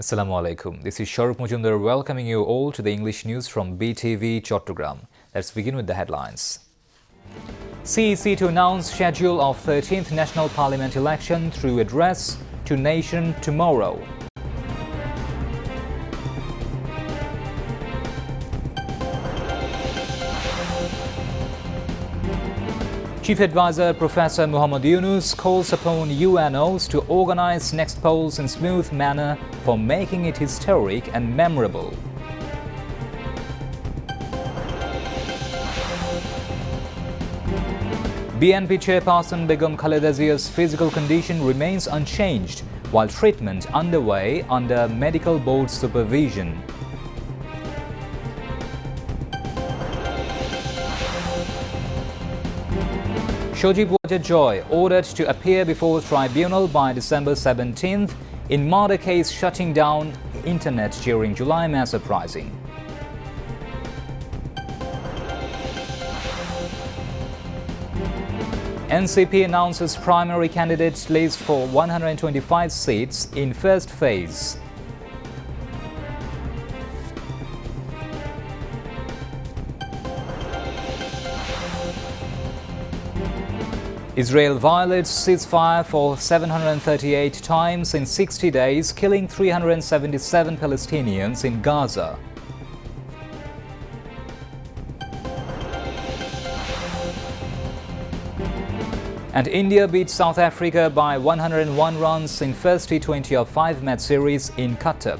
Assalamu alaikum. This is Shahrukh Mujumdar welcoming you all to the English news from Btv-Chattogram. Let's begin with the headlines. CEC to announce schedule of 13th National Parliament election through address to nation tomorrow. Chief Advisor Professor Muhammad Yunus calls upon UNOs to organize next polls in smooth manner for making it historic and memorable. BNP chairperson Begum Khaleda Zia's physical condition remains unchanged while treatment underway under medical board supervision. Shojib Waja Joy ordered to appear before tribunal by December 17th in murder case shutting down internet during July mass uprising. NCP announces primary candidate list for 125 seats in first phase. Israel violates ceasefire for 738 times in 60 days, killing 377 Palestinians in Gaza. And India beat South Africa by 101 runs in first T20 of 5-match series in Cuttack.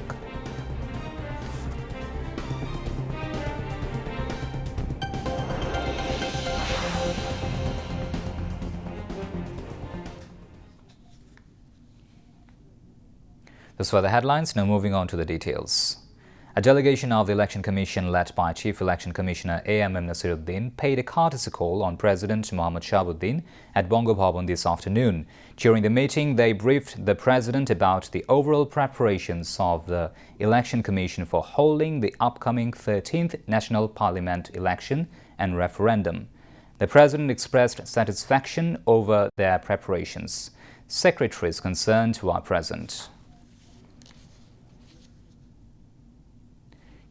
Those were the headlines. Now moving on to the details. A delegation of the Election Commission led by Chief Election Commissioner A.M.M. Nasiruddin paid a courtesy call on President Mohammad Shahabuddin at Bongo Bhavan this afternoon. During the meeting, they briefed the President about the overall preparations of the Election Commission for holding the upcoming 13th National Parliament election and referendum. The President expressed satisfaction over their preparations. Secretaries concerned were present.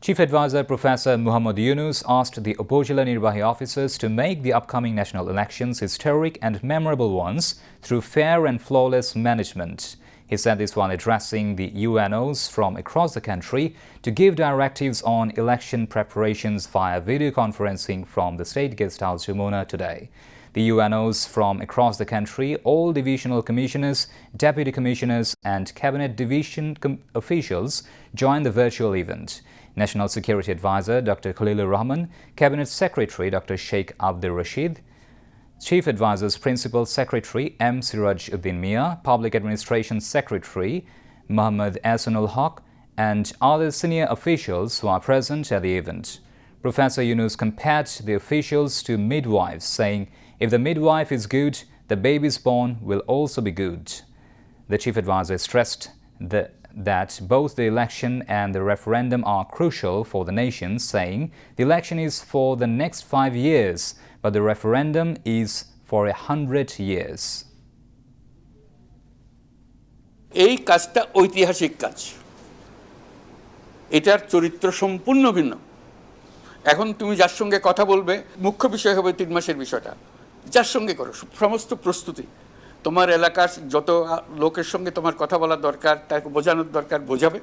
Chief Advisor Professor Muhammad Yunus asked the Upazila Nirbahi officers to make the upcoming national elections historic and memorable ones through fair and flawless management. He said this while addressing the UNOs from across the country to give directives on election preparations via video conferencing from the State Guest House, Jamuna today. The UNOs from across the country, all divisional commissioners, deputy commissioners and cabinet division officials joined the virtual event. National Security Advisor Dr. Khalilur Rahman, Cabinet Secretary Dr. Sheikh Abdul Rashid, Chief Advisor's Principal Secretary M. Siraj Uddin Mia, Public Administration Secretary Muhammad Ahsanul Haq and other senior officials who are present at the event. Professor Yunus compared the officials to midwives, saying, "If the midwife is good, the babies born will also be good." The Chief Advisor stressed that both the election and the referendum are crucial for the nation, saying the election is for the next 5 years, but the referendum is for 100 years. এই কাজটা ঐতিহাসিক কাজ, এটার চরিত্র সম্পূর্ণ ভিন্ন। এখন তুমি যার সঙ্গে কথা বলবে, মুখ্য বিষয় হবে 3 মাসের বিষয়টা, যার সঙ্গে করো সমস্ত প্রস্তুতি, তোমার এলাকার যত লোকের সঙ্গে তোমার কথা বলা দরকার, তাকে বোঝানোর দরকার, বোঝাবে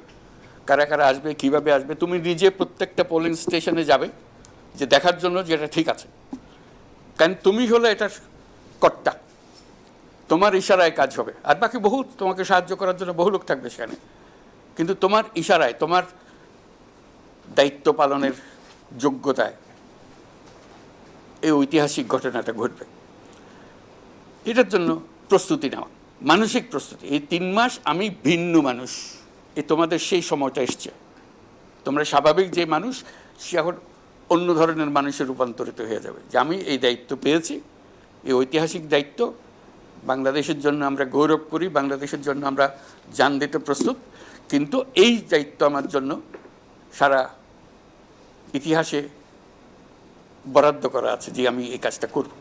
কারা কারা আসবে, কিভাবে আসবে। তুমি নিজে প্রত্যেকটা পোলিং স্টেশনে যাবে যে দেখার জন্য যে এটা ঠিক আছে, কারণ তুমি হলে এটার কর্তা, তোমার ইশারায় কাজ হবে। আর বাকি বহু তোমাকে সাহায্য করার জন্য বহু লোক থাকবে সেখানে, কিন্তু তোমার ইশারায়, তোমার দায়িত্ব পালনের যোগ্যতায় এই ঐতিহাসিক ঘটনাটা ঘটবে। এটার জন্য প্রস্তুতি নেওয়া, মানসিক প্রস্তুতি। এই 3 মাস আমি ভিন্ন মানুষ, তোমাদের সেই সময়টা এসছে। তোমরা স্বাভাবিক যে মানুষ, সে এখন অন্য ধরনের মানুষে রূপান্তরিত হয়ে যাবে, যে আমি এই দায়িত্ব পেয়েছি, এই ঐতিহাসিক দায়িত্ব। বাংলাদেশের জন্য আমরা গৌরব করি, বাংলাদেশের জন্য আমরা জান দিতে প্রস্তুত, কিন্তু এই দায়িত্ব আমার জন্য সারা ইতিহাসে বরাদ্দ করা আছে যে আমি এই কাজটা করব।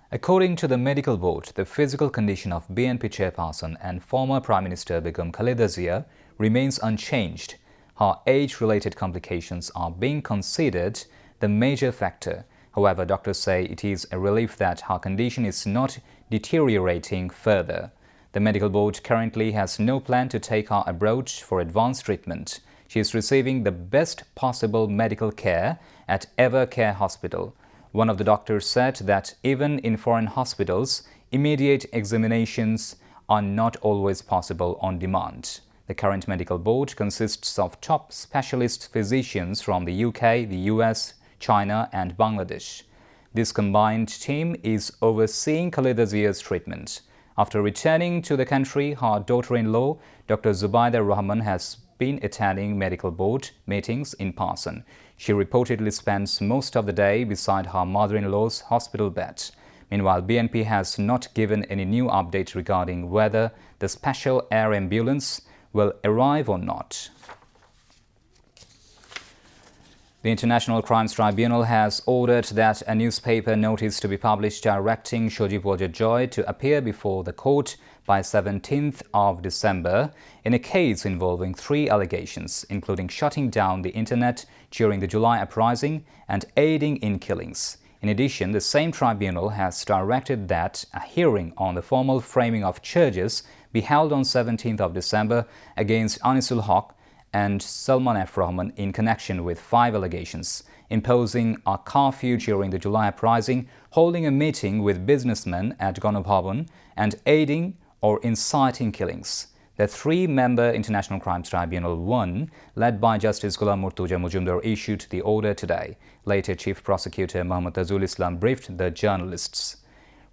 According to the medical board, the physical condition of BNP chairperson and former Prime Minister Begum Khaleda Zia remains unchanged. Her age-related complications are being considered the major factor. However, doctors say it is a relief that her condition is not deteriorating further. The medical board currently has no plan to take her abroad for advanced treatment. She is receiving the best possible medical care at Evercare Hospital. One of the doctors said that even in foreign hospitals, immediate examinations are not always possible on demand. The current medical board consists of top specialist physicians from the UK, the US, China and Bangladesh. This combined team is overseeing Khaleda Zia's treatment. After returning to the country, her daughter-in-law, Dr. Zubaida Rahman, has been attending medical board meetings in person. She reportedly spends most of the day beside her mother-in-law's hospital bed. Meanwhile, BNP has not given any new update regarding whether the special air ambulance will arrive or not. The International Crimes Tribunal has ordered that a newspaper notice to be published directing Shojib Wajid to appear before the court by 17th of December in a case involving 3 allegations, including shutting down the internet during the July uprising and aiding in killings. In addition, the same tribunal has directed that a hearing on the formal framing of charges be held on 17th of December against Anisul Haq and Salman F. Rahman in connection with 5 allegations, imposing a curfew during the July uprising, holding a meeting with businessmen at Ganobhavan, and aiding or inciting killings. The 3-member International Crimes Tribunal 1, led by Justice Ghulam Murtuja Mujumdar, issued the order today. Later, Chief Prosecutor Muhammad Tazul Islam briefed the journalists.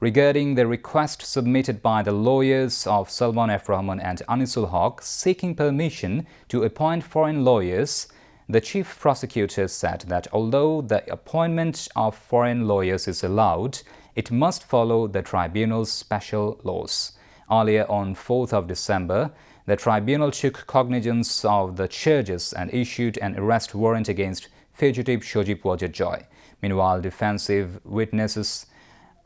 Regarding the request submitted by the lawyers of Salman F. Rahman and Anisul Haq seeking permission to appoint foreign lawyers, the Chief Prosecutor said that although the appointment of foreign lawyers is allowed, it must follow the tribunal's special laws. Earlier on 4th of December, the tribunal took cognizance of the charges and issued an arrest warrant against fugitive Shojib Wajid. Meanwhile, defensive witnesses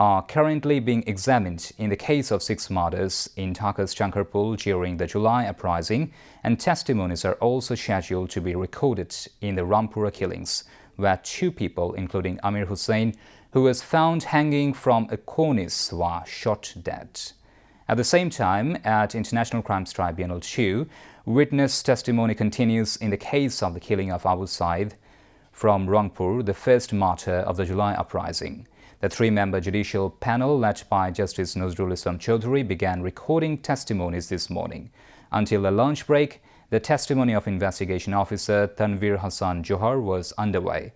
are currently being examined in the case of 6 murders in Dhaka's Chankarpur during the July uprising, and testimonies are also scheduled to be recorded in the Rampura killings, where 2 people, including Amir Hussain, who was found hanging from a cornice, were shot dead. At the same time, at International Crimes Tribunal 2, witness testimony continues in the case of the killing of Abu Said from Rangpur, the first martyr of the July uprising. The 3-member judicial panel, led by Justice Nazrul Islam Chaudhary, began recording testimonies this morning. Until the lunch break, the testimony of Investigation Officer Tanvir Hassan Johar was underway.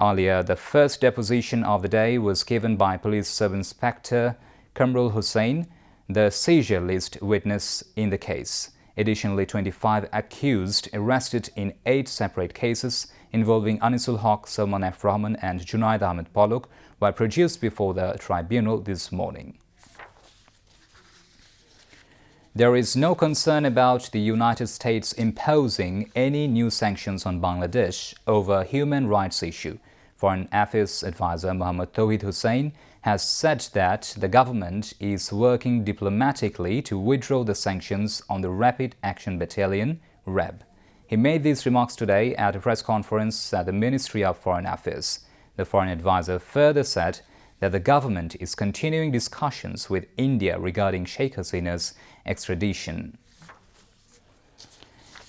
Earlier, the first deposition of the day was given by Police Sub-Inspector Kamrul Hussain, the seizure list witness in the case. Additionally, 25 accused arrested in 8 separate cases involving Anisul Haq, Salman F. Rahman and Junaid Ahmed Palok were produced before the tribunal this morning. There is no concern about the United States imposing any new sanctions on Bangladesh over human rights issue. Foreign Affairs Advisor Muhammad Tawhid Hussain has said that the government is working diplomatically to withdraw the sanctions on the Rapid Action Battalion, RAB. He made these remarks today at a press conference at the Ministry of Foreign Affairs. The foreign advisor further said that the government is continuing discussions with India regarding Sheikh Hasina's extradition.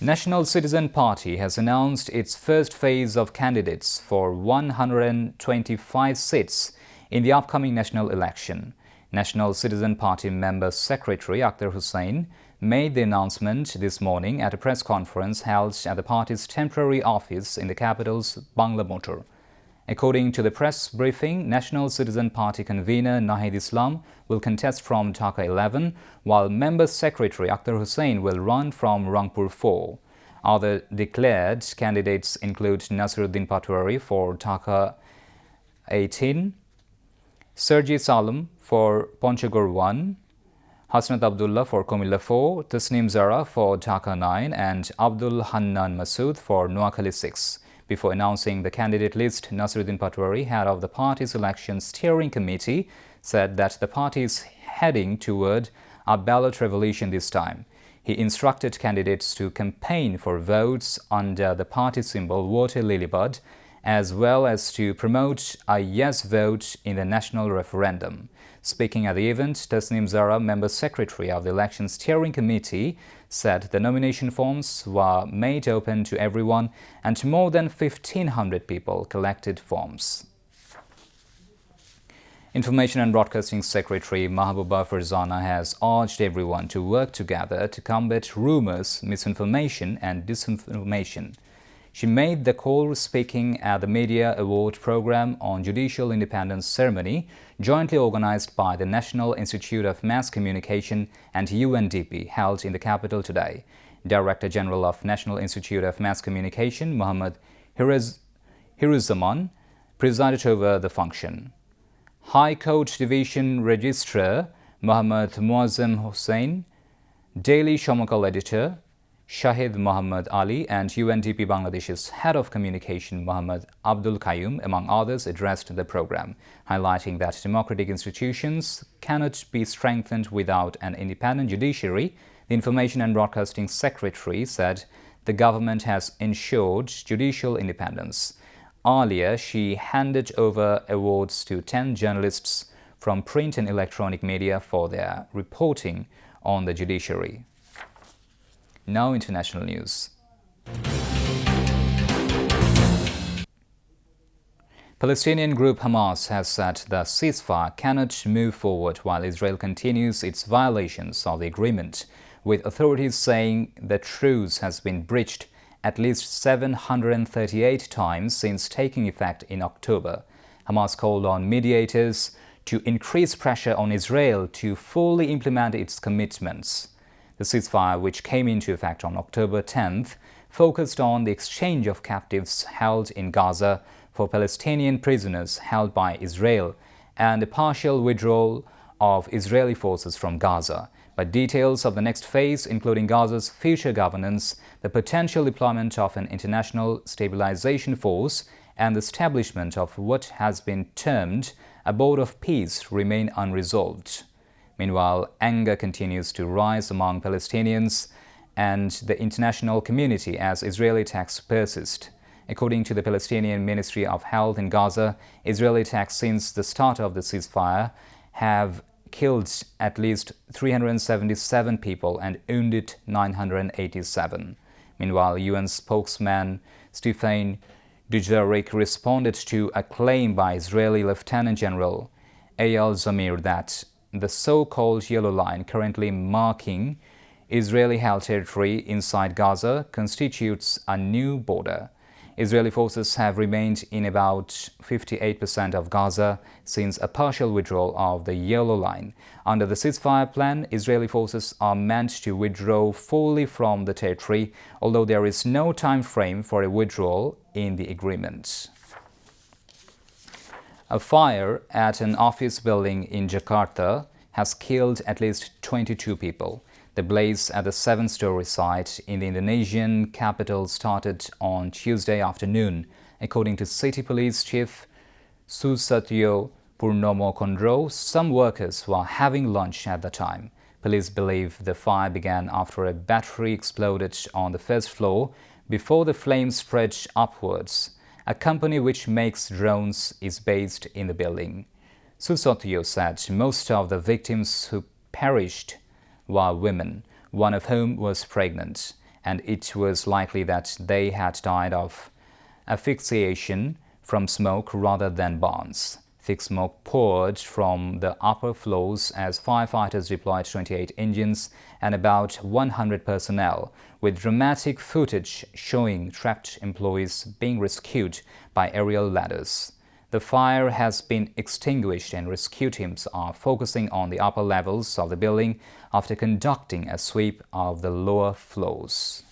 National Citizen Party has announced its first phase of candidates for 125 seats in the upcoming national election. National Citizen Party member secretary Akhtar Hussain made the announcement this morning at a press conference held at the party's temporary office in the capital's Bangla Motor. According to the press briefing, National Citizen Party convener Nahid Islam will contest from Dhaka 11, while member secretary Akhtar Hussain will run from Rangpur 4. Other declared candidates include Nasiruddin Patwari for Dhaka 18, Sergi Salem for Panchagor 1, Hasnat Abdullah for Komilla 4, Tasnim Zara for Dhaka 9 and Abdul Hannan Masood for Noakhali 6. Before announcing the candidate list, Nasiruddin Patwari, head of the party's election steering committee, said that the party is heading toward a ballot revolution this time. He instructed candidates to campaign for votes under the party symbol water lilybud, as well as to promote a yes vote in the national referendum. Speaking at the event, Tasnim Zara, member secretary of the Election Steering Committee, said the nomination forms were made open to everyone and more than 1,500 people collected forms. Information and Broadcasting Secretary Mahbooba Farzana has urged everyone to work together to combat rumors, misinformation and disinformation. She made the call speaking at the Media Award program on Judicial Independence ceremony jointly organized by the National Institute of Mass Communication and UNDP held in the capital today. Director General of National Institute of Mass Communication, Muhammad Hiruzaman, presided over the function. High Court Division Registrar Muhammad Muazzam Hussain, Daily Shomakal Editor Shahid Muhammad Ali and UNDP Bangladesh's Head of Communication Muhammad Abdul Qayyum, among others, addressed the program, highlighting that democratic institutions cannot be strengthened without an independent judiciary. The Information and Broadcasting Secretary said the government has ensured judicial independence. Earlier, she handed over awards to 10 journalists from print and electronic media for their reporting on the judiciary. Now, international news. Palestinian group Hamas has said the ceasefire cannot move forward while Israel continues its violations of the agreement, with authorities saying the truce has been breached at least 738 times since taking effect in October. Hamas called on mediators to increase pressure on Israel to fully implement its commitments. The ceasefire, which came into effect on October 10th, focused on the exchange of captives held in Gaza for Palestinian prisoners held by Israel and a partial withdrawal of Israeli forces from Gaza. But details of the next phase, including Gaza's future governance, the potential deployment of an international stabilization force, and the establishment of what has been termed a board of peace, remain unresolved. Meanwhile, anger continues to rise among Palestinians and the international community as Israeli attacks persist. According to the Palestinian Ministry of Health in Gaza, Israeli attacks since the start of the ceasefire have killed at least 377 people and wounded 987. Meanwhile, UN spokesman Stephen Dujarric responded to a claim by Israeli Lieutenant General Eyal Zamir that the so-called Yellow Line, currently marking Israeli-held territory inside Gaza, constitutes a new border. Israeli forces have remained in about 58% of Gaza since a partial withdrawal of the Yellow Line. Under the ceasefire plan, Israeli forces are meant to withdraw fully from the territory, although there is no time frame for a withdrawal in the agreement. A fire at an office building in Jakarta has killed at least 22 people. The blaze at the 7-story site in the Indonesian capital started on Tuesday afternoon. According to City Police Chief Susatyo Purnomo Kondro, some workers were having lunch at the time. Police believe the fire began after a battery exploded on the first floor before the flames spread upwards. A company which makes drones is based in the building. Susatyo said most of the victims who perished were women, one of whom was pregnant, and it was likely that they had died of asphyxiation from smoke rather than burns. Thick smoke poured from the upper floors as firefighters deployed 28 engines and about 100 personnel, with dramatic footage showing trapped employees being rescued by aerial ladders. The fire has been extinguished and rescue teams are focusing on the upper levels of the building after conducting a sweep of the lower floors.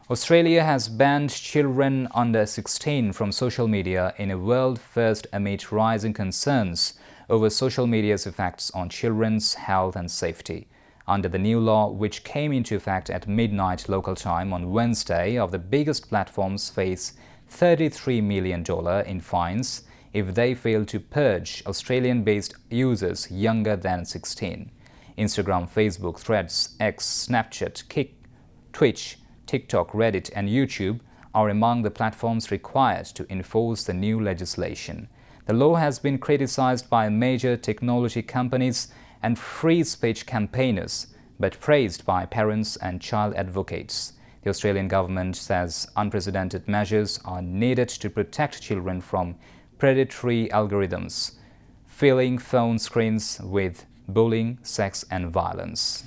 Australia has banned children under 16 from social media in a world first amid rising concerns over social media's effects on children's health and safety. Under the new law, which came into effect at midnight local time on Wednesday, of the biggest platforms face $33 million in fines if they fail to purge Australian-based users younger than 16. Instagram, Facebook, Threads, X, Snapchat, Kik, Twitch, TikTok, Reddit and YouTube are among the platforms required to enforce the new legislation. The law has been criticized by major technology companies and free speech campaigners, but praised by parents and child advocates. The Australian government says unprecedented measures are needed to protect children from predatory algorithms, filling phone screens with bullying, sex and violence.